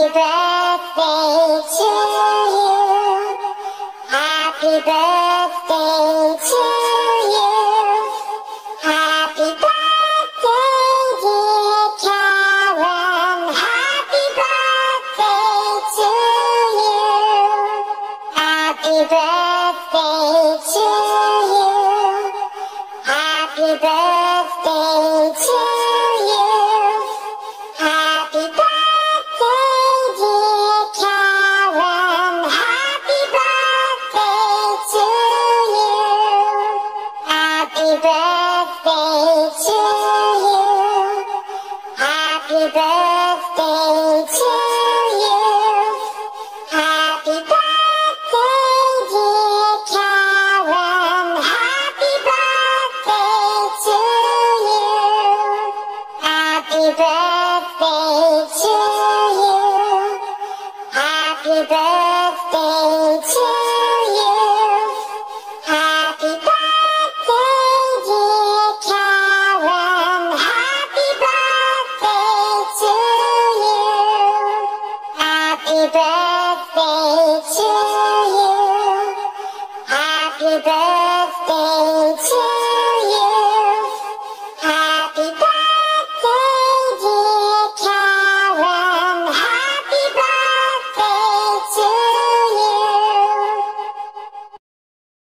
birthday to you. Happy birthday to you. Happy birthday, dear Karen. Happy birthday to you. Happy birthday to you. Happy birthday to you. Happy birthday, dear Karen. Happy birthday to you. Happy birthday to you. Happy birthday to you. Happy birthday, dear Karen. Happy birthday to you. Happy birthday to you. Happy birthday to you. Happy birthday, dear Karen. Happy birthday to you. Happy birthday to you.